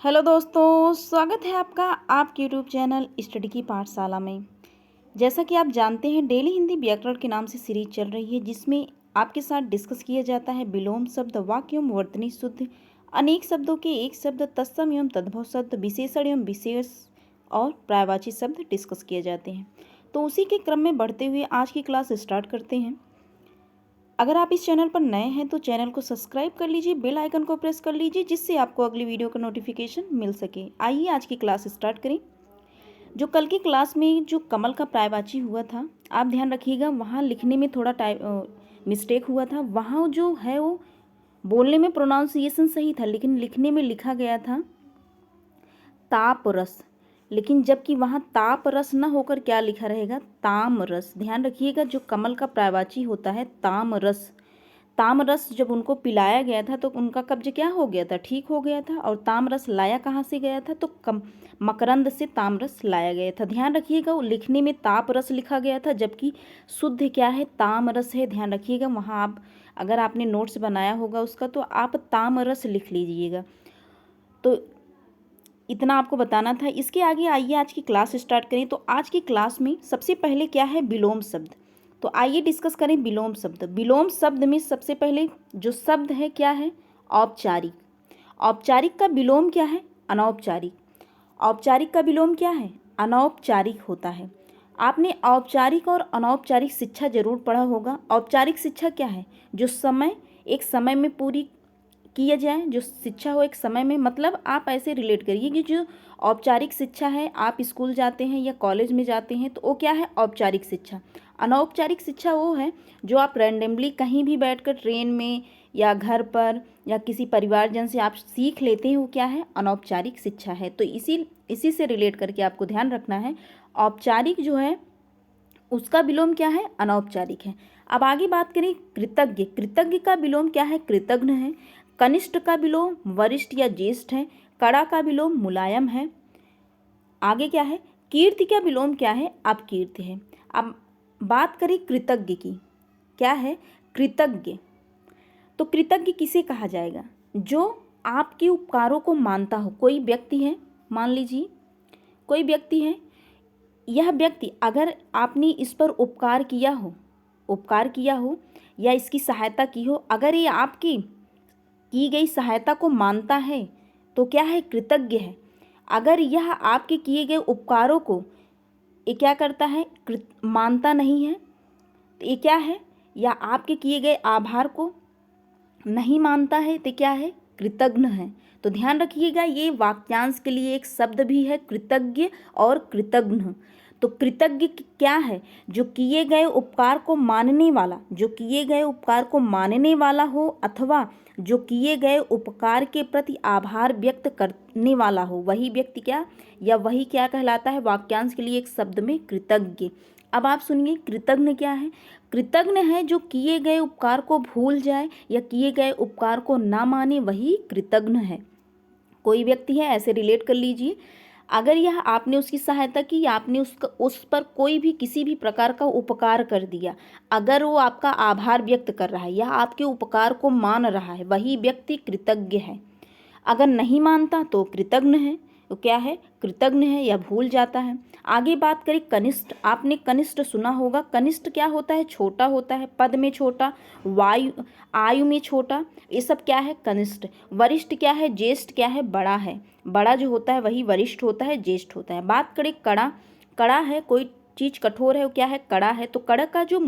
Hello दोस्तों, स्वागत है आपका आपके यूट्यूब चैनल स्टडी की पाठशाला में। जैसा कि आप जानते हैं, डेली हिंदी व्याकरण के नाम से सीरीज चल रही है, जिसमें आपके साथ डिस्कस किया जाता है विलोम शब्द, वाक्य एवं वर्तनी शुद्ध, अनेक शब्दों के एक शब्द, तत्सम एवं तद्भव शब्द, विशेषण एवं विशेष और पर्यायवाची शब्द डिस्कस किए जाते हैं। तो उसी के क्रम में बढ़ते हुए आज की क्लास स्टार्ट करते हैं। अगर आप इस चैनल पर नए हैं तो चैनल को सब्सक्राइब कर लीजिए, बेल आइकन को प्रेस कर लीजिए, जिससे आपको अगली वीडियो का नोटिफिकेशन मिल सके। आइए आज की क्लास स्टार्ट करें। जो कल की क्लास में जो कमल का पर्यायवाची हुआ था, आप ध्यान रखिएगा, वहाँ लिखने में थोड़ा मिस्टेक हुआ था। वहाँ जो है वो बोलने में प्रोनाउंसिएशन सही था, लेकिन लिखने में लिखा गया था ताप रस, लेकिन जबकि वहाँ ताप रस न होकर क्या लिखा रहेगा, ताम रस। ध्यान रखिएगा, जो कमल का पर्यायवाची होता है ताम रस, ताम रस जब उनको पिलाया गया था तो उनका कब्ज क्या हो गया था, ठीक हो गया था। और ताम रस लाया कहाँ से गया था, तो मकरंद से ताम रस लाया गया था। ध्यान रखिएगा, वो लिखने में ताप रस लिखा गया था, जबकि शुद्ध क्या है, ताम रस है। ध्यान रखिएगा, वहाँ आप अगर आपने नोट्स बनाया होगा उसका तो आप ताम रस लिख लीजिएगा। तो इतना आपको बताना था। इसके आगे आइए आज की क्लास स्टार्ट करें। तो आज की क्लास में सबसे पहले क्या है, विलोम शब्द। तो आइए डिस्कस करें विलोम शब्द। विलोम शब्द में सबसे पहले जो शब्द है क्या है, औपचारिक। औपचारिक का विलोम क्या है, अनौपचारिक। औपचारिक का विलोम क्या है, अनौपचारिक होता है। आपने औपचारिक और अनौपचारिक शिक्षा जरूर पढ़ा होगा। औपचारिक शिक्षा क्या है, जो समय एक समय में पूरी किया जाए, जो शिक्षा हो एक समय में। मतलब आप ऐसे रिलेट करिए कि जो औपचारिक शिक्षा है, आप स्कूल जाते हैं या कॉलेज में जाते हैं तो वो क्या है, औपचारिक शिक्षा। अनौपचारिक शिक्षा वो है जो आप रैंडमली कहीं भी बैठकर ट्रेन में या घर पर या किसी परिवारजन से आप सीख लेते हैं, वो क्या है, अनौपचारिक शिक्षा है। तो इसी से रिलेट करके आपको ध्यान रखना है, औपचारिक जो है उसका विलोम क्या है, अनौपचारिक है। अब आगे बात करें कृतज्ञ। कृतज्ञ का विलोम क्या है, कृतघ्न है। कनिष्ठ का विलोम वरिष्ठ या ज्येष्ठ है। कड़ा का विलोम मुलायम है। आगे क्या है, कीर्ति का विलोम क्या है, अपकीर्ति है। अब बात करें कृतज्ञ की, क्या है कृतज्ञ। तो कृतज्ञ किसे कहा जाएगा, जो आपके उपकारों को मानता हो। कोई व्यक्ति है, मान लीजिए कोई व्यक्ति है, यह व्यक्ति अगर आपने इस पर उपकार किया हो या इसकी सहायता की हो, अगर ये आपकी की गई सहायता को मानता है तो क्या है, कृतज्ञ है। अगर यह आपके किए गए उपकारों को ये क्या करता है, मानता नहीं है, तो ये क्या है, या आपके किए गए आभार को नहीं मानता है, तो क्या है, कृतघ्न है। तो ध्यान रखिएगा, ये वाक्यांश के लिए एक शब्द भी है, कृतज्ञ और कृतघ्न। तो कृतज्ञ क्या है, जो किए गए उपकार को मानने वाला, जो किए गए उपकार को मानने वाला हो, अथवा जो किए गए उपकार के प्रति आभार व्यक्त करने वाला हो, वही व्यक्ति क्या, या वही क्या कहलाता है, वाक्यांश के लिए एक शब्द में कृतज्ञ। अब आप सुनिए, कृतघ्न क्या है। कृतघ्न है जो किए गए उपकार को भूल जाए या किए गए उपकार को ना माने, वही कृतघ्न है। कोई व्यक्ति है, ऐसे रिलेट कर लीजिए, अगर यह आपने उसकी सहायता की या आपने उस पर कोई भी किसी भी प्रकार का उपकार कर दिया, अगर वो आपका आभार व्यक्त कर रहा है या आपके उपकार को मान रहा है, वही व्यक्ति कृतज्ञ है। अगर नहीं मानता तो कृतघ्न है, तो क्या है, कृतघ्न है या भूल जाता है। आगे बात करें कनिष्ठ। आपने कनिष्ठ सुना होगा। कनिष्ठ क्या होता है, छोटा होता है, पद में छोटा, आयु में छोटा, ये सब क्या है, कनिष्ठ। वरिष्ठ क्या है, ज्येष्ठ क्या है, बड़ा है। बड़ा जो होता है वही वरिष्ठ होता है, ज्येष्ठ होता है। बात करें कड़ा। कड़ा है, कोई चीज़ कठोर है, वो क्या है, कड़ा है। तो कड़ा का जो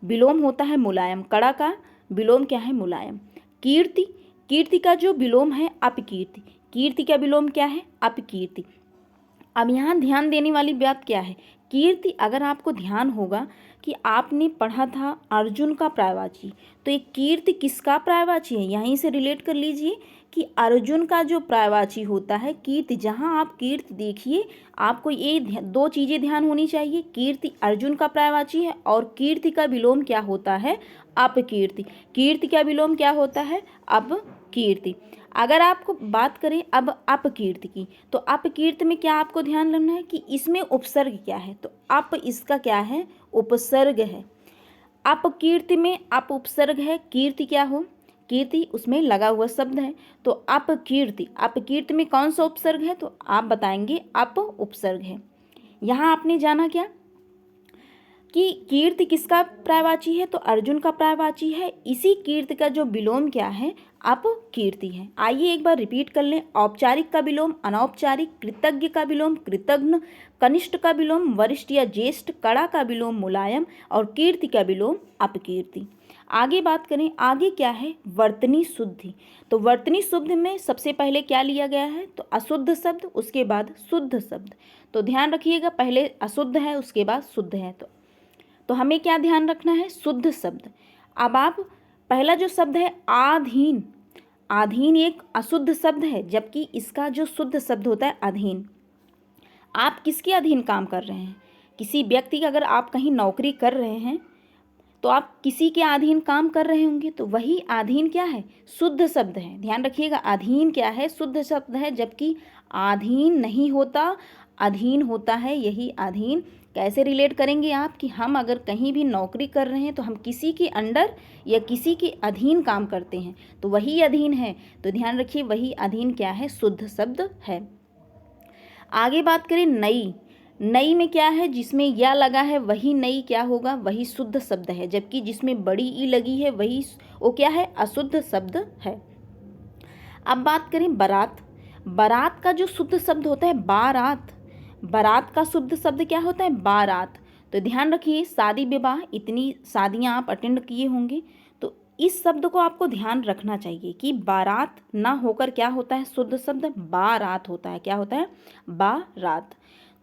विलोम होता है मुलायम, कड़ा का विलोम क्या है, मुलायम। कीर्ति। कीर्ति का जो विलोम है अपकीर्ति। कीर्ति का विलोम क्या है, अपकीर्ति। अब यहाँ ध्यान देने वाली बात क्या है, कीर्ति, अगर आपको ध्यान होगा कि आपने पढ़ा था अर्जुन का पर्यायवाची, तो ये कीर्ति किसका पर्यायवाची है, यहीं से रिलेट कर लीजिए कि अर्जुन का जो पर्यायवाची होता है कीर्ति। जहाँ आप कीर्ति देखिए, आपको ये दो चीज़ें ध्यान होनी चाहिए, कीर्ति अर्जुन का पर्यायवाची है और कीर्ति का विलोम क्या होता है, अपकीर्ति। कीर्ति का विलोम क्या होता है, अपकीर्ति। अगर आपको बात करें अब अपकीर्ति की, तो अपकीर्ति में क्या आपको ध्यान रखना है कि इसमें उपसर्ग क्या है, तो अप इसका क्या है, उपसर्ग है। अपकीर्ति में अप उपसर्ग है, कीर्ति क्या हो, कीर्ति उसमें लगा हुआ शब्द है। तो अपकीर्ति, अपकीर्ति में कौन सा उपसर्ग है? तो आप बताएंगे अप उपसर्ग है। यहाँ आपने जाना क्या कि कीर्ति किसका पर्यायवाची है? तो अर्जुन का पर्यायवाची है। इसी कीर्ति का जो विलोम क्या है? अपकीर्ति है। आइए एक बार रिपीट कर लें। औपचारिक का विलोम अनौपचारिक, कृतज्ञ का विलोम कृतघ्न, कनिष्ठ का विलोम वरिष्ठ या ज्येष्ठ, कड़ा का विलोम मुलायम और कीर्ति का विलोम अपकीर्ति। आगे बात करें, आगे क्या है? वर्तनी शुद्धि। तो वर्तनी शुद्धि में सबसे पहले क्या लिया गया है? तो अशुद्ध शब्द, उसके बाद शुद्ध शब्द। तो ध्यान रखिएगा, पहले अशुद्ध है उसके बाद शुद्ध है। तो हमें क्या ध्यान रखना है? शुद्ध शब्द। अब आप पहला जो शब्द है आधीन, आधीन एक अशुद्ध शब्द है, जबकि इसका जो शुद्ध शब्द होता है अधीन। आप किसके अधीन काम कर रहे हैं? किसी व्यक्ति का, अगर आप कहीं नौकरी कर रहे हैं तो आप किसी के अधीन काम कर रहे होंगे, तो वही अधीन क्या है? शुद्ध शब्द है। ध्यान रखिएगा, अधीन क्या है? शुद्ध शब्द है, जबकि अधीन नहीं होता, अधीन होता है। यही अधीन कैसे रिलेट करेंगे आप कि हम अगर कहीं भी नौकरी कर रहे हैं तो हम किसी के अंडर या किसी के अधीन काम करते हैं, तो वही अधीन है। तो ध्यान रखिए, वही अधीन क्या है? शुद्ध शब्द है। आगे बात करें नई। नई में क्या है? जिसमें या लगा है वही नई क्या होगा? वही शुद्ध शब्द है, जबकि जिसमें बड़ी ई लगी है वही वो क्या है? अशुद्ध शब्द है। अब बात करें बारात। बारात का जो शुद्ध शब्द होता है बारात, बारात का शुद्ध शब्द क्या होता है? बारात। तो ध्यान रखिए, शादी विवाह, इतनी शादियां आप अटेंड किए होंगे, तो इस शब्द को आपको ध्यान रखना चाहिए कि बारात ना होकर क्या होता है? शुद्ध शब्द बारात होता है। क्या होता है? बारात।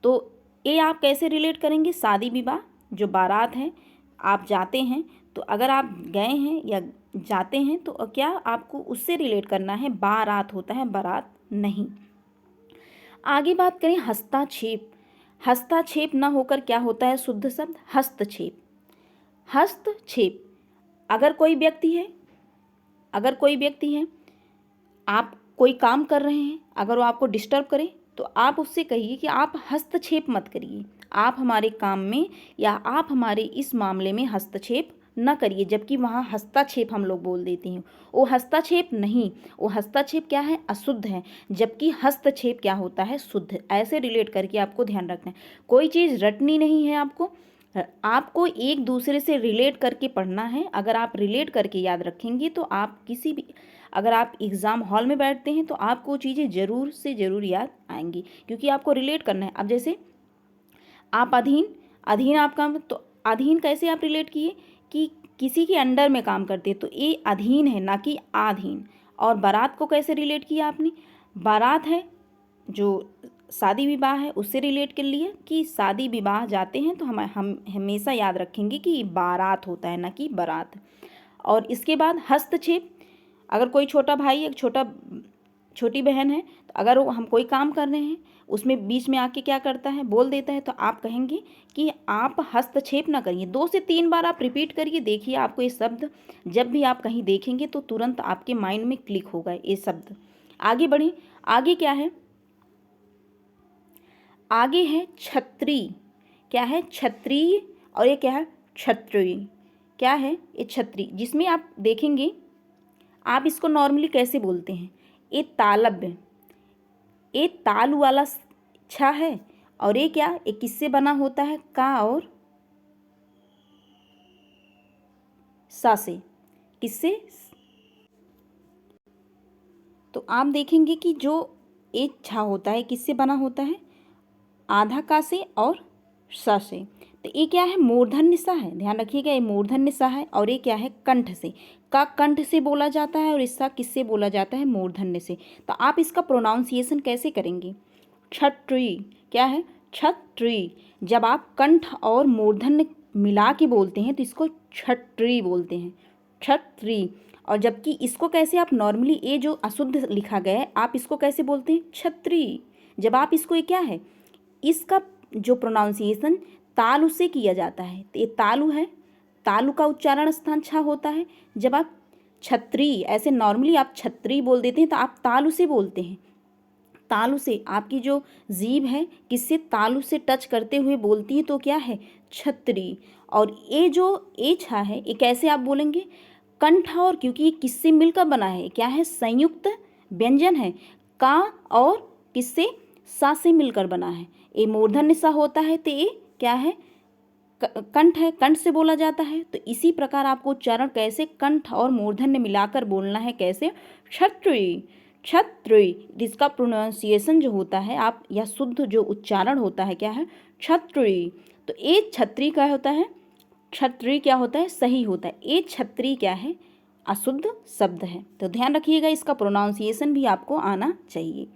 तो ये आप कैसे रिलेट करेंगे? शादी विवाह जो बारात है, आप जाते हैं, तो अगर आप गए हैं या जाते हैं तो क्या आपको उससे रिलेट करना है? बारात होता है, बारात नहीं। आगे बात करें हस्तक्षेप। हस्तक्षेप ना होकर क्या होता है? शुद्ध शब्द हस्तक्षेप। हस्तक्षेप, अगर कोई व्यक्ति है, अगर कोई व्यक्ति है, आप कोई काम कर रहे हैं, अगर वो आपको डिस्टर्ब करे तो आप उससे कहिए कि आप हस्तक्षेप मत करिए, आप हमारे काम में या आप हमारे इस मामले में हस्तक्षेप न करिए। जबकि वहाँ हस्तक्षेप हम लोग बोल देते हैं, वो हस्तक्षेप नहीं, वो हस्तक्षेप क्या है? अशुद्ध है, जबकि हस्तक्षेप क्या होता है? शुद्ध। ऐसे रिलेट करके आपको ध्यान रखना है। कोई चीज़ रटनी नहीं है, आपको एक दूसरे से रिलेट करके पढ़ना है। अगर आप रिलेट करके याद रखेंगे तो आप किसी भी, अगर आप एग्ज़ाम हॉल में बैठते हैं तो आपको चीज़ें ज़रूर से ज़रूर याद आएंगी, क्योंकि आपको रिलेट करना है। अब जैसे आप अधीन, अधीन आपका, तो अधीन कैसे आप रिलेट किए कि किसी के अंडर में काम करते हैं, तो ये अधीन है ना कि आधीन। और बारात को कैसे रिलेट किया आपने? बारात है जो शादी विवाह है, उससे रिलेट कर लिया कि शादी विवाह जाते हैं तो हम हमेशा याद रखेंगे कि बारात होता है ना कि बारात। और इसके बाद हस्तक्षेप, अगर कोई छोटा भाई या छोटी बहन है, तो अगर वो हम कोई काम कर रहे हैं उसमें बीच में आके क्या करता है? बोल देता है, तो आप कहेंगे कि आप हस्तक्षेप ना करिए। 2 से 3 बार आप रिपीट करिए, देखिए आपको ये शब्द जब भी आप कहीं देखेंगे तो तुरंत आपके माइंड में क्लिक होगा ये शब्द। आगे बढ़ें, आगे क्या है? आगे है छत्री। क्या है? छत्री। और ये क्या है? क्षत्रिय। क्या है? ये छत्री, जिसमें आप देखेंगे, आप इसको नॉर्मली कैसे बोलते हैं? ये तालव्य, ये तालु वाला छा है। और ये क्या? ये किससे बना होता है? का और सा से। किससे? तो आप देखेंगे कि जो ये छा होता है किससे बना होता है? आधा का से और सा से। तो ये क्या है? मूर्धन्य सा है। ध्यान रखिएगा, ये मूर्धन्य सा है। और ये क्या है? कंठ से। का कंठ से बोला जाता है और इसका किससे बोला जाता है? मूर्धन्य से। तो आप इसका प्रोनाउंसिएशन कैसे करेंगे? क्षत्रिय। क्या है? क्षत्रिय। जब आप कंठ और मूर्धन्य मिला के बोलते हैं तो इसको क्षत्रिय बोलते हैं, क्षत्रिय। और जबकि इसको कैसे आप नॉर्मली, ये जो अशुद्ध लिखा गया है, आप इसको कैसे बोलते हैं? क्षत्रिय। जब आप इसको, ये क्या है? इसका जो प्रोनाउंसिएशन तालु से किया जाता है, तो ये तालु है, तालु का उच्चारण स्थान छा होता है। जब आप छत्री, ऐसे नॉर्मली आप छत्री बोल देते हैं, तो आप तालु से बोलते हैं। तालु से आपकी जो जीभ है किससे? तालु से टच करते हुए बोलती है, तो क्या है? छत्री। और ये जो ए छा है, ये कैसे आप बोलेंगे? कंठ और, क्योंकि ये किससे मिलकर बना है, क्या है, संयुक्त व्यंजन है। का और किससे, सा से मिलकर बना है। ये मूर्धन्य सा होता है तो ये क्या है, कंठ है, कंठ से बोला जाता है। तो इसी प्रकार आपको उच्चारण कैसे कंठ और मूर्धन्य मिलाकर बोलना है, कैसे, क्षत्रिय, क्षत्रिय। इसका प्रोनाउंसिएशन जो होता है आप, या शुद्ध जो उच्चारण होता है क्या है, क्षत्रिय। तो ये क्षत्रिय क्या होता है, क्षत्रिय क्या होता है, सही होता है। ये क्षत्रिय क्या है, अशुद्ध शब्द है। तो ध्यान रखिएगा, इसका प्रोनाउंसिएशन भी आपको आना चाहिए।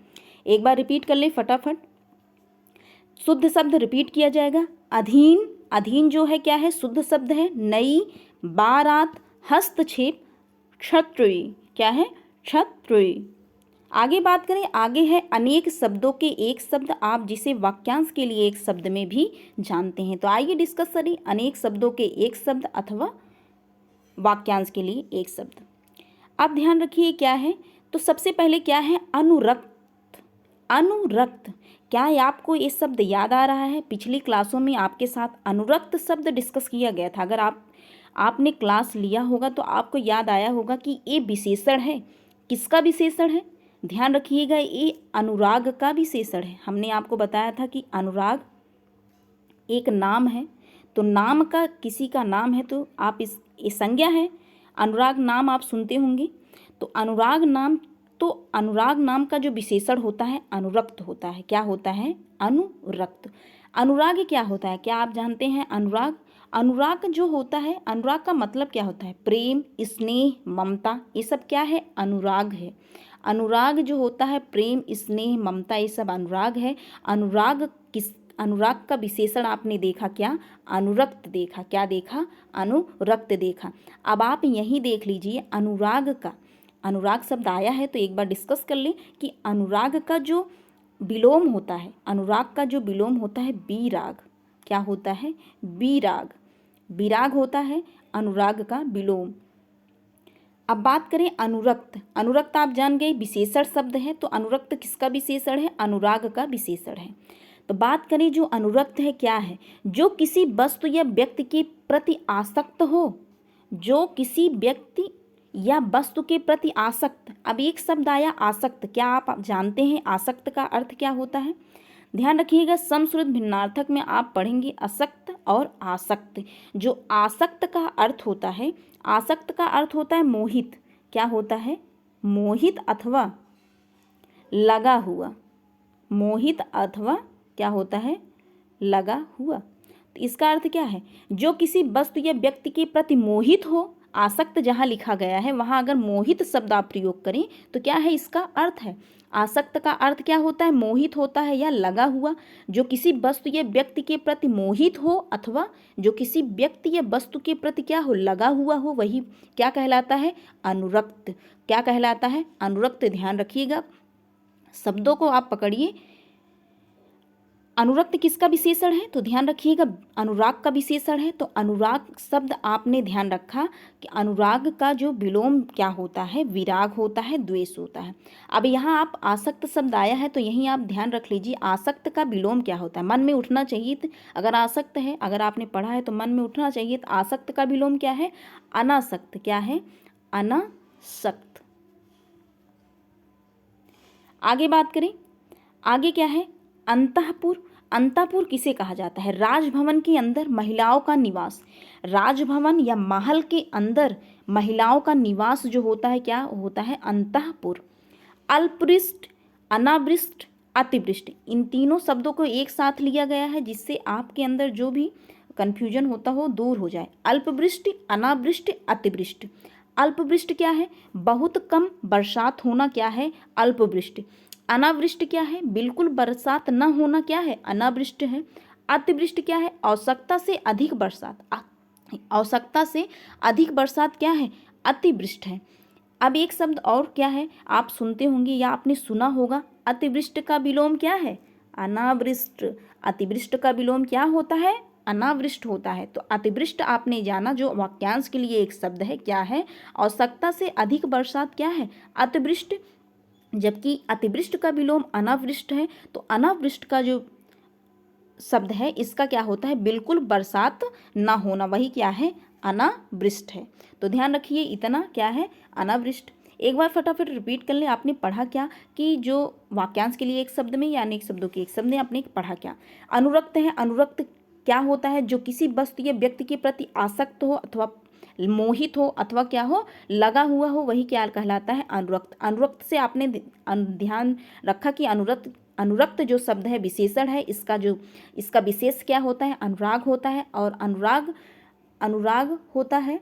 एक बार रिपीट कर ले फटाफट। शुद्ध शब्द रिपीट किया जाएगा। अधीन, अधीन जो है क्या है, शुद्ध शब्द है। नई, बारात, हस्तक्षेप, क्षत्रिय, क्या है, क्षत्रिय। आगे बात करें, आगे है अनेक शब्दों के एक शब्द, आप जिसे वाक्यांश के लिए एक शब्द में भी जानते हैं। तो आइए डिस्कस करें अनेक शब्दों के एक शब्द अथवा वाक्यांश के लिए एक शब्द। अब ध्यान रखिए क्या है, तो सबसे पहले क्या है, अनुरक्त। अनुरक्त, क्या आपको ये शब्द याद आ रहा है? पिछली क्लासों में आपके साथ अनुरक्त शब्द डिस्कस किया गया था। अगर आपने क्लास लिया होगा तो आपको याद आया होगा कि ये विशेषण है। किसका विशेषण है? ध्यान रखिएगा, ये अनुराग का विशेषण है। हमने आपको बताया था कि अनुराग एक नाम है, तो नाम का, किसी का नाम है तो आप ये संज्ञा है। अनुराग नाम आप सुनते होंगे। तो अनुराग नाम, तो अनुराग नाम का जो विशेषण होता है अनुरक्त होता है। क्या होता है? अनुरक्त। अनुराग क्या होता है, क्या आप जानते हैं? अनुराग, अनुराग जो होता है, अनुराग का मतलब क्या होता है? प्रेम, स्नेह, ममता, ये सब क्या है? अनुराग है। अनुराग जो होता है, प्रेम, स्नेह, ममता, ये सब अनुराग है। अनुराग अनुराग का विशेषण आपने देखा क्या? अनुरक्त देखा। क्या देखा? अनुरक्त देखा। अब आप यहीं देख लीजिए, अनुराग का, अनुराग शब्द आया है तो एक बार डिस्कस कर लें कि अनुराग का जो विलोम होता है, अनुराग का जो विलोम होता है विराग। क्या होता है? विराग। विराग होता है अनुराग का विलोम। अब बात करें अनुरक्त। अनुरक्त आप जान गए विशेषण शब्द है, तो अनुरक्त किसका विशेषण है? अनुराग का विशेषण है। तो बात करें जो अनुरक्त है क्या है? जो किसी वस्तु या व्यक्ति के प्रति आसक्त हो, जो किसी व्यक्ति या वस्तु के प्रति आसक्त। अब एक शब्द आया आसक्त, क्या आप जानते हैं आसक्त का अर्थ क्या होता है? ध्यान रखिएगा, समश्रुत भिन्नार्थक में आप पढ़ेंगे असक्त और आसक्त। जो आसक्त का अर्थ होता है, आसक्त का अर्थ होता है मोहित। क्या होता है? मोहित अथवा लगा हुआ। मोहित अथवा क्या होता है? लगा हुआ। तो इसका अर्थ क्या है? जो किसी वस्तु या व्यक्ति के प्रति मोहित हो। आसक्त जहाँ लिखा गया है वहाँ अगर मोहित शब्द आप प्रयोग करें तो क्या है इसका अर्थ है? आसक्त का अर्थ क्या होता है? मोहित होता है या लगा हुआ। जो किसी वस्तु या व्यक्ति के प्रति मोहित हो अथवा जो किसी व्यक्ति या वस्तु के प्रति क्या हो? लगा हुआ हो, वही क्या कहलाता है? अनुरक्त। क्या कहलाता है? अनुरक्त। ध्यान रखिएगा, शब्दों को आप पकड़िए। अनुरक्त किसका विशेषण है? तो ध्यान रखिएगा अनुराग का विशेषण है। तो अनुराग शब्द आपने ध्यान रखा कि अनुराग का जो विलोम क्या होता है? विराग होता है, द्वेष होता है। अब यहाँ आप आसक्त शब्द आया है तो यहीं आप ध्यान रख लीजिए आसक्त का विलोम क्या होता है। मन में उठना चाहिए, अगर आसक्त है, अगर आपने पढ़ा है तो मन में उठना चाहिए। तो आसक्त का विलोम क्या है? अनासक्त। क्या है? अनासक्त। आगे बात करें, आगे क्या है? अंतःपुर। अंतःपुर किसे कहा जाता है? राजभवन के अंदर महिलाओं का निवास। राजभवन या महल के अंदर महिलाओं का निवास जो होता है क्या होता है? अंतःपुर। अल्पवृष्ट, अनावृष्ट, अतिवृष्ट, इन तीनों शब्दों को एक साथ लिया गया है जिससे आपके अंदर जो भी कन्फ्यूजन होता हो दूर हो जाए। अल्पवृष्टि, अनावृष्टि, अतिवृष्टि। अल्पवृष्टि क्या है? बहुत कम बरसात होना क्या है? अल्पवृष्टि। अनावृष्टि क्या है? बिल्कुल बरसात न होना क्या है? अनावृष्टि है। अतिवृष्टि क्या है? आवश्यकता से अधिक बरसात। आवश्यकता से अधिक बरसात क्या है? अतिवृष्टि है। अब एक शब्द और क्या है आप सुनते होंगे या आपने सुना होगा, अतिवृष्टि का विलोम क्या है? अनावृष्ट। अतिवृष्टि का विलोम क्या होता है? अनावृष्ट होता है। तो अतिवृष्ट आपने जाना जो वाक्यांश के लिए एक शब्द है, क्या है? आवश्यकता से अधिक बरसात क्या है? अतिवृष्टि। जबकि अतिवृष्ट का विलोम अनावृष्ट है। तो अनावृष्ट का जो शब्द है इसका क्या होता है? बिल्कुल बरसात ना होना, वही क्या है? अनावृष्ट है। तो ध्यान रखिए इतना क्या है, अनावृष्ट। एक बार फटाफट रिपीट कर ले, आपने पढ़ा क्या कि जो वाक्यांश के लिए एक शब्द में या अनेक शब्दों के एक शब्द में आपने पढ़ा क्या। अनुरक्त है, अनुरक्त क्या होता है, जो किसी वस्तु या व्यक्ति के प्रति आसक्त हो अथवा मोहित हो अथवा क्या हो, लगा हुआ हो, वही क्या कहलाता है, अनुरक्त। अनुरक्त से आपने ध्यान रखा कि अनुरक्त, अनुरक्त जो शब्द है विशेषण है, इसका विशेष क्या होता है, अनुराग होता है। और अनुराग होता है।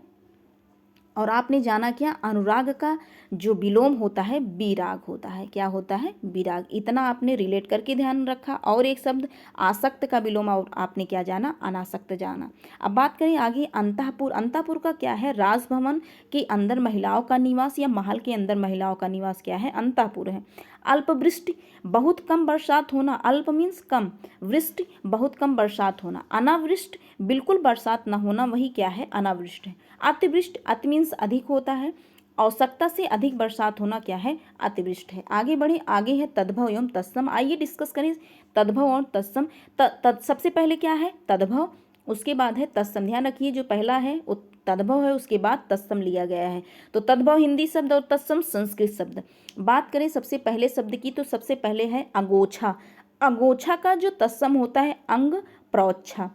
और आपने जाना क्या, अनुराग का जो विलोम होता है विराग होता है। क्या होता है, विराग। इतना आपने रिलेट करके ध्यान रखा। और एक शब्द आसक्त का विलोम, और आपने क्या जाना, अनासक्त जाना। अब बात करें आगे, अंतःपुर। अंतःपुर का क्या है, राजभवन के अंदर महिलाओं का निवास या महल के अंदर महिलाओं का निवास क्या है, अंतःपुर है। अल्पवृष्टि, बहुत कम बरसात होना। अल्प मीन्स कम, वृष्टि बहुत कम बरसात होना। अनावृष्ट, बिल्कुल बरसात न होना, वही क्या है, अनावृष्ट है। अतिवृष्ट, अति मीन्स अधिक होता है। आवश्यकता से अधिक बरसात होना क्या है, अतिवृष्ट है। आगे बढ़े, आगे है तद्भव एवं तत्सम। आइए डिस्कस करें तद्भव और तत्सम। सबसे पहले क्या है, तद्भव, उसके बाद है तत्सम। ध्यान रखिए जो पहला है वो तद्भव है, उसके बाद तत्सम लिया गया है। तो तद्भव हिंदी शब्द और तत्सम संस्कृत शब्द। बात करें सबसे पहले शब्द की, तो सबसे पहले है अगोछा। अगोछा का जो तत्सम होता है अंग प्रोच्छा।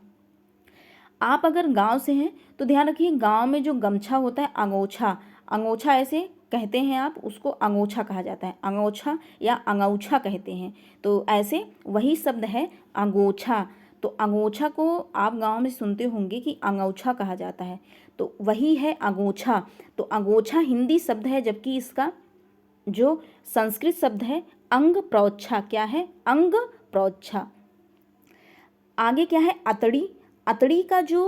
आप अगर गांव से हैं तो ध्यान रखिए, गांव में जो गमछा होता है अंगोछा, अंगोछा ऐसे कहते हैं आप, उसको अंगोछा कहा जाता है। अंगोछा या अंगौछा कहते हैं, तो ऐसे वही शब्द है अंगोछा। तो अंगोछा को आप गांव में सुनते होंगे कि अंगौछा कहा जाता है, तो वही है अंगोछा। तो अंगोछा हिंदी शब्द है, जबकि इसका जो संस्कृत शब्द है अंग प्रोच्छा। क्या है, अंग प्रोच्छा। आगे क्या है, अतड़ी। अतड़ी का जो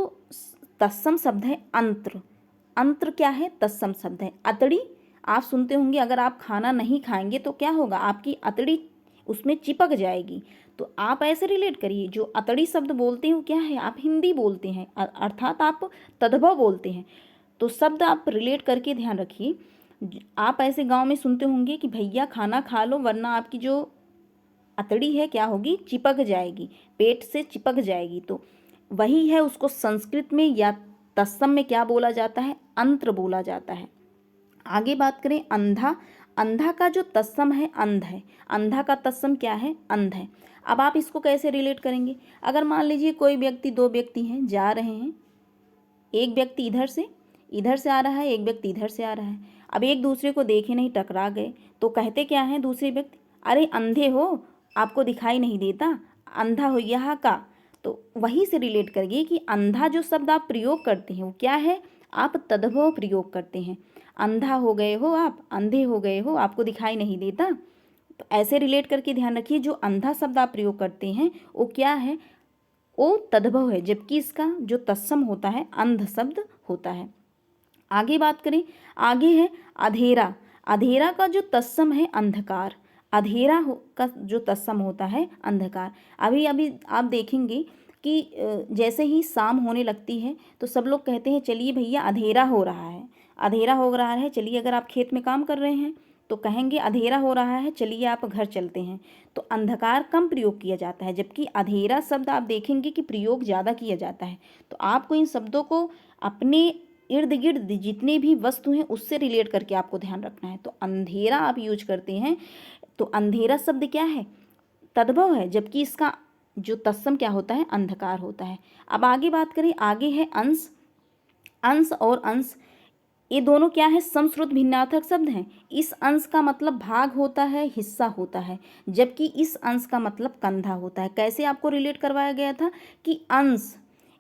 तत्सम शब्द है अंत्र। अंत्र क्या है, तत्सम शब्द है। अतड़ी आप सुनते होंगे, अगर आप खाना नहीं खाएंगे तो क्या होगा, आपकी अतड़ी उसमें चिपक जाएगी। तो आप ऐसे रिलेट करिए, जो अतड़ी शब्द बोलते हो क्या है, आप हिंदी बोलते हैं, अर्थात आप तद्भव बोलते हैं। तो शब्द आप रिलेट करके ध्यान रखिए। आप ऐसे गांव में सुनते होंगे कि भैया खाना खा लो वरना आपकी जो अतड़ी है क्या होगी, चिपक जाएगी, पेट से चिपक जाएगी। तो वही है, उसको संस्कृत में या तत्सम में क्या बोला जाता है, अंत्र बोला जाता है। आगे बात करें अंधा। अंधा का जो तत्सम है अंध है। अंधा का तत्सम क्या है, अंध है। अब आप इसको कैसे रिलेट करेंगे, अगर मान लीजिए कोई व्यक्ति, दो व्यक्ति हैं, जा रहे हैं, एक व्यक्ति इधर से आ रहा है, एक व्यक्ति इधर से आ रहा है। अब एक दूसरे को देखे नहीं, टकरा गए, तो कहते क्या हैं दूसरे व्यक्ति, अरे अंधे हो, आपको दिखाई नहीं देता, अंधा हो यहाँ का। तो वही से रिलेट करिए कि अंधा जो शब्द आप प्रयोग करते हैं वो क्या है, आप तद्भव प्रयोग करते हैं। अंधा हो गए हो आप, अंधे हो गए हो, आपको दिखाई नहीं देता। तो ऐसे रिलेट करके ध्यान रखिए, जो अंधा शब्द आप प्रयोग करते हैं वो क्या है, वो तद्भव है, जबकि इसका जो तत्सम होता है अंध शब्द होता है। आगे बात करें, आगे है अधेरा। अधेरा का जो तत्सम है अंधकार। अधेरा का जो तत्सम होता है अंधकार। अभी अभी आप देखेंगे कि जैसे ही शाम होने लगती है तो सब लोग कहते हैं चलिए भैया अधेरा हो रहा है, अधेरा हो रहा है, चलिए। अगर आप खेत में काम कर रहे हैं तो कहेंगे अधेरा हो रहा है, चलिए आप घर चलते हैं। तो अंधकार कम प्रयोग किया जाता है, जबकि अधेरा शब्द आप देखेंगे कि प्रयोग ज़्यादा किया जाता है। तो आपको इन शब्दों को अपने इर्द गिर्द जितने भी वस्तु हैं उससे रिलेट करके आपको ध्यान रखना है। तो अंधेरा आप यूज करते हैं, तो अंधेरा शब्द क्या है, तद्भव है, जबकि इसका जो तत्सम क्या होता है, अंधकार होता है। अब आगे बात करें, आगे है अंश। अंश और अंश, ये दोनों क्या है, समश्रुत भिन्नार्थक शब्द हैं। इस अंश का मतलब भाग होता है, हिस्सा होता है, जबकि इस अंश का मतलब कंधा होता है। कैसे आपको रिलेट करवाया गया था कि अंश,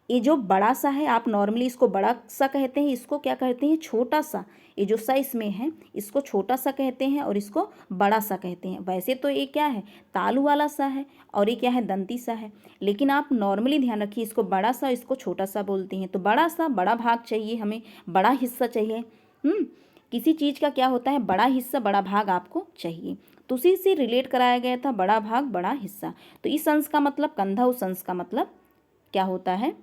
ये जो बड़ा सा है, आप नॉर्मली इसको बड़ा सा कहते हैं, इसको क्या कहते हैं, छोटा सा। ये जो सा इसमें है इसको छोटा सा कहते हैं और इसको बड़ा सा कहते हैं। वैसे तो ये क्या है, तालू वाला सा है और ये क्या है, दंती सा है, लेकिन आप नॉर्मली ध्यान रखिए, इसको बड़ा सा, इसको छोटा सा बोलते हैं। तो बड़ा सा, बड़ा भाग चाहिए हमें, बड़ा हिस्सा चाहिए। किसी चीज़ का क्या होता है, बड़ा हिस्सा, बड़ा भाग आपको चाहिए। तो उसी से रिलेट कराया गया था, बड़ा भाग बड़ा हिस्सा। तो इस अंश का मतलब कंधा, उस अंश का मतलब क्या होता है,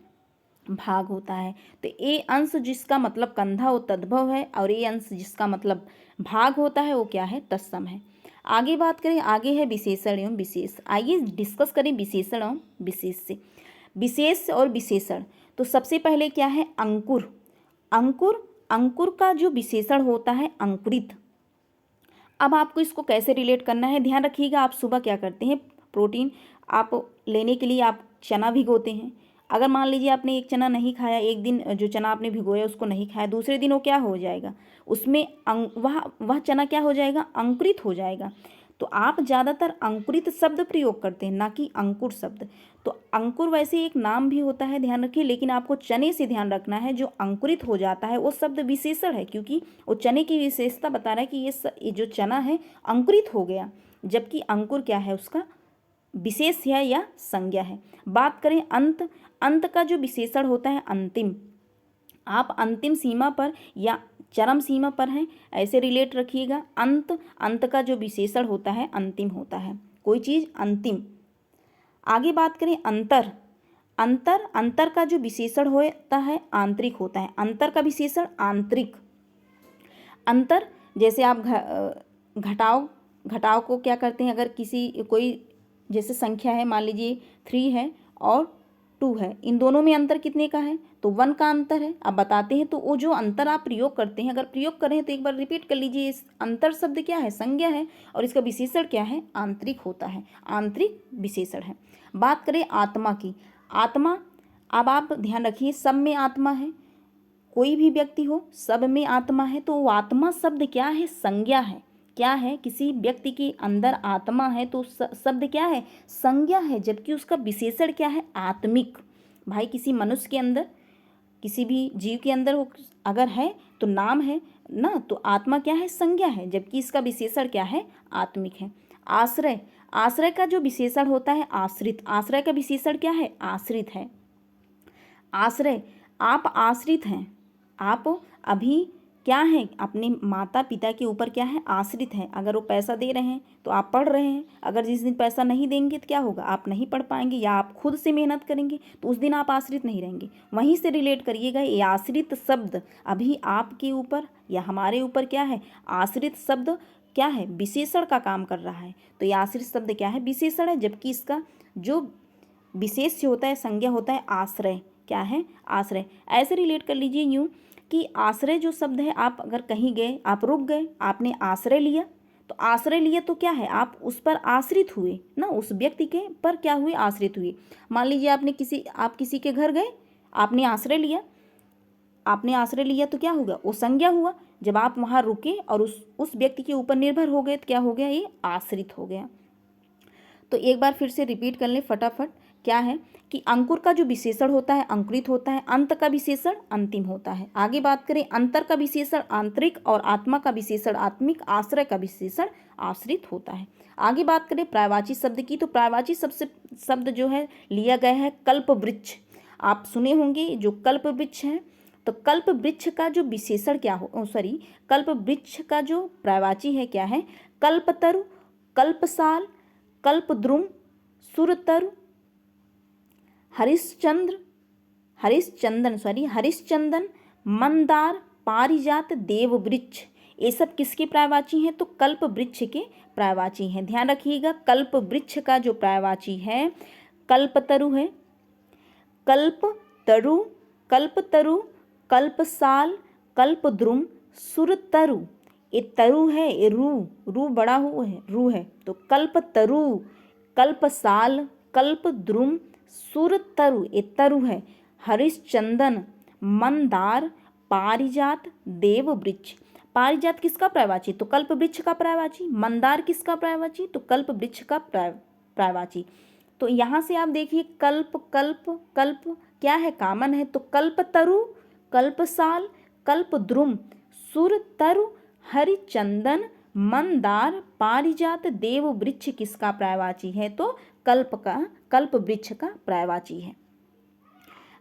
भाग होता है। तो ये अंश जिसका मतलब कंधा वो तद्भव है, और ये अंश जिसका मतलब भाग होता है वो क्या है, तत्सम है। आगे बात करें, आगे है विशेषण एवं विशेष। आइए डिस्कस करें विशेषण एवं विशेष से। विशेष और विशेषण, तो सबसे पहले क्या है, अंकुर। अंकुर, अंकुर का जो विशेषण होता है अंकुरित। अब आपको इसको कैसे रिलेट करना है, ध्यान रखिएगा। आप सुबह क्या करते हैं, प्रोटीन आप लेने के लिए आप चना भिगोते हैं। अगर मान लीजिए आपने एक चना नहीं खाया, एक दिन जो चना आपने भिगोया उसको नहीं खाया, दूसरे दिन वो क्या हो जाएगा, उसमें वह चना क्या हो जाएगा, अंकुरित हो जाएगा। तो आप ज़्यादातर अंकुरित शब्द प्रयोग करते हैं, ना कि अंकुर शब्द। तो अंकुर वैसे एक नाम भी होता है, ध्यान रखिए, लेकिन आपको चने से ध्यान रखना है। जो अंकुरित हो जाता है वो शब्द विशेषण है, क्योंकि वो चने की विशेषता बता रहा है कि ये जो चना है अंकुरित हो गया, जबकि अंकुर क्या है, उसका विशेष है या संज्ञा है। बात करें अंत, अंत का जो विशेषण होता है अंतिम। आप अंतिम सीमा पर या चरम सीमा पर हैं, ऐसे रिलेट रखिएगा। अंत, अंत का जो विशेषण होता है अंतिम होता है, कोई चीज़ अंतिम। आगे बात करें अंतर, अंतर, अंतर का जो विशेषण होता है आंतरिक होता है। अंतर का विशेषण आंतरिक। अंतर, जैसे आप घटाव, घटाव को क्या करते हैं, अगर किसी कोई जैसे संख्या है, मान लीजिए 3 है और 2 है, इन दोनों में अंतर कितने का है, तो 1 का अंतर है। अब बताते हैं, तो वो जो अंतर आप प्रयोग करते हैं, अगर प्रयोग करें तो एक बार रिपीट कर लीजिए। इस अंतर शब्द क्या है, संज्ञा है, और इसका विशेषण क्या है, आंतरिक होता है, आंतरिक विशेषण है। बात करें आत्मा की, आत्मा, अब आप ध्यान रखिए, सब में आत्मा है, कोई भी व्यक्ति हो सब में आत्मा है। तो वो आत्मा शब्द क्या है, संज्ञा है। क्या है, किसी व्यक्ति के अंदर आत्मा है तो शब्द क्या है, संज्ञा है, जबकि उसका विशेषण क्या है, आत्मिक। भाई किसी मनुष्य के अंदर, किसी भी जीव के अंदर हो अगर है तो नाम है ना, तो आत्मा क्या है, संज्ञा है, जबकि इसका विशेषण क्या है, आत्मिक है। आश्रय, आश्रय का जो विशेषण होता है आश्रित, आश्रय का विशेषण क्या है, आश्रित है। आश्रय, आप आश्रित हैं, आप अभी क्या हैं, अपने माता पिता के ऊपर क्या है, आश्रित हैं। अगर वो पैसा दे रहे हैं तो आप पढ़ रहे हैं, अगर जिस दिन पैसा नहीं देंगे तो क्या होगा, आप नहीं पढ़ पाएंगे, या आप खुद से मेहनत करेंगे तो उस दिन आप आश्रित नहीं रहेंगे। वहीं से रिलेट करिएगा, ये आश्रित शब्द अभी आपके ऊपर या हमारे ऊपर क्या है, आश्रित शब्द क्या है, विशेषण का काम कर रहा है। तो ये आश्रित शब्द क्या है, विशेषण है, जबकि इसका जो विशेष होता है, संज्ञा होता है आश्रय, क्या है, आश्रय। ऐसे रिलेट कर लीजिए यूँ कि आश्रय जो शब्द है, आप अगर कहीं गए, आप रुक गए, आपने आश्रय लिया, तो आश्रय लिया तो क्या है, आप उस पर आश्रित हुए ना, उस व्यक्ति के पर क्या हुए, आश्रित हुए। मान लीजिए आप किसी के घर गए, आपने आश्रय लिया, आपने आश्रय लिया तो क्या होगा, वो संज्ञा हुआ। जब आप वहाँ रुके और उस व्यक्ति के ऊपर निर्भर हो गए तो क्या हो गया, ये आश्रित हो गया। तो एक बार फिर से रिपीट कर लें फटाफट, क्या है कि अंकुर का जो विशेषण होता है अंकुरित होता है, अंत का विशेषण अंतिम होता है। आगे बात करें, अंतर का विशेषण आंतरिक और आत्मा का विशेषण आत्मिक, आश्रय का विशेषण आश्रित होता है। आगे बात करें प्रायवाची शब्द की, तो प्रायवाची शब्द जो है लिया गया है कल्प वृक्ष। आप सुने होंगे जो कल्प वृक्ष है, तो कल्प वृक्ष का जो विशेषण क्या हो, कल्प वृक्ष का जो प्रायवाची है क्या है, कल्पतरु, कल्पसाल, कल्पद्रुम, सुरतरु, हरिश्चंदन, मंदार, पारिजात, देववृक्ष, ये सब किसके प्रायवाची हैं, तो कल्प वृक्ष के प्रायवाची हैं। ध्यान रखिएगा, कल्प वृक्ष का जो प्रायवाची है कल्पतरु है, कल्पतरु, कल्पतरु, कल्पसाल, कल्पद्रुम, सुरतरु, ये तरु है, ये रू बड़ा रू है, तो कल्पतरु, कल्पसाल, कल्पद्रुम, सुरतरु, ये तरु है। हरिश्चंदन, मंदार, पारिजात, देववृक्ष। पारिजात किसका प्रायवाची, तो कल्प वृक्ष का प्रायवाची। मंदार किसका प्रायवाची, तो कल्प वृक्ष का प्रायवाची। तो यहाँ से आप देखिए कल्प कल्प कल्प क्या है, कामन है, तो कल्पतरु, कल्पसाल, कल्पद्रुम, सुरतरु, हरिचंदन, मंदार, पारिजात, देववृक्ष किसका प्रायवाची है, तो कल्प वृक्ष का प्रायवाची है।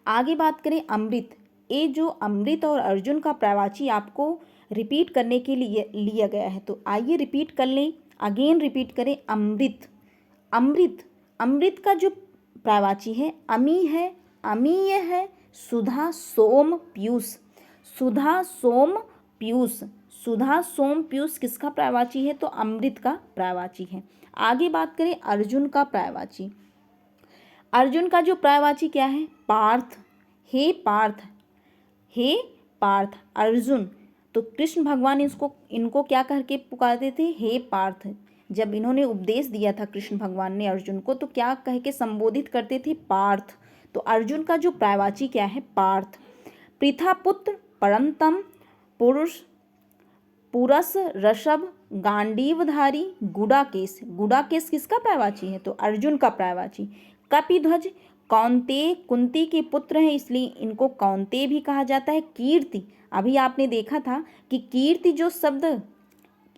आगे बात करें अमृत, ये जो अमृत और अर्जुन का प्रायवाची आपको रिपीट करने के लिए लिया गया है, तो आइए रिपीट कर लें, अगेन रिपीट करें। अमृत, अमृत, अमृत का जो प्रायवाची है अमी है, अमीय है, सुधा, सोम, पीयूष, सुधा, सोम, पीयूष, सुधा, सोम, पीयूष किसका प्रायवाची है, तो अमृत का प्रायवाची है। आगे बात करें अर्जुन का प्रायवाची, अर्जुन का जो प्रायवाची क्या है, पार्थ, हे पार्थ, हे पार्थ, अर्जुन। तो कृष्ण भगवान इनको क्या करके पुकारते थे, हे पार्थ। जब इन्होंने उपदेश दिया था कृष्ण भगवान ने अर्जुन को, तो क्या कह के संबोधित करते थे, पार्थ। तो अर्जुन का जो पर्यायवाची क्या है, पार्थ। पृथापुत्र, परंतम, पुरुष, पुरस, ऋषभ, गांडीवधारी, गुडाकेश। गुडाकेश किसका पर्यायवाची है, तो अर्जुन का पर्यायवाची। कपिध्वज, कौंतेय, कुंती के पुत्र हैं इसलिए इनको कौंतेय भी कहा जाता है। कीर्ति, अभी आपने देखा था कि कीर्ति जो शब्द,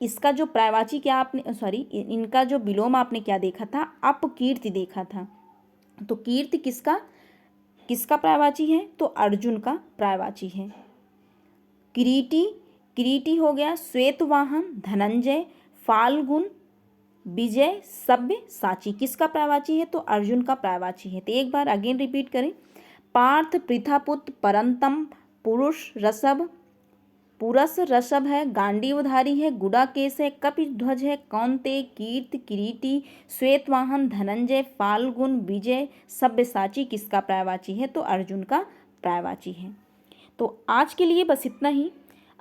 इसका जो पर्यायवाची क्या आपने सॉरी इनका जो विलोम आपने क्या देखा था, अपकीर्ति देखा था। तो कीर्ति किसका किसका पर्यायवाची है, तो अर्जुन का पर्यायवाची है। किरीटी, किरीटी हो गया श्वेतवाहन, धनंजय, फाल्गुन, विजय, सभ्य, साची। किसका पर्यायवाची है, तो अर्जुन का पर्यायवाची है। तो एक बार अगेन रिपीट करें, पार्थ, पृथापुत्र, परंतम, पुरुष, ऋषभ, पुरस ऋषभ है, गांडीवधारी है, गुडाकेश है, कपिध्वज है, कौंतेय, कीर्ति, किरीटी, श्वेतवाहन, धनंजय, फाल्गुन, विजय, सब्यसाची। किसका पर्यायवाची है, तो अर्जुन का पर्यायवाची है। तो आज के लिए बस इतना ही।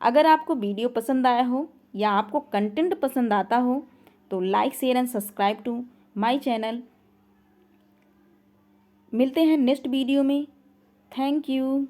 अगर आपको वीडियो पसंद आया हो या आपको कंटेंट पसंद आता हो तो like, share and subscribe to my channel. मिलते हैं नेक्स्ट वीडियो में। Thank you.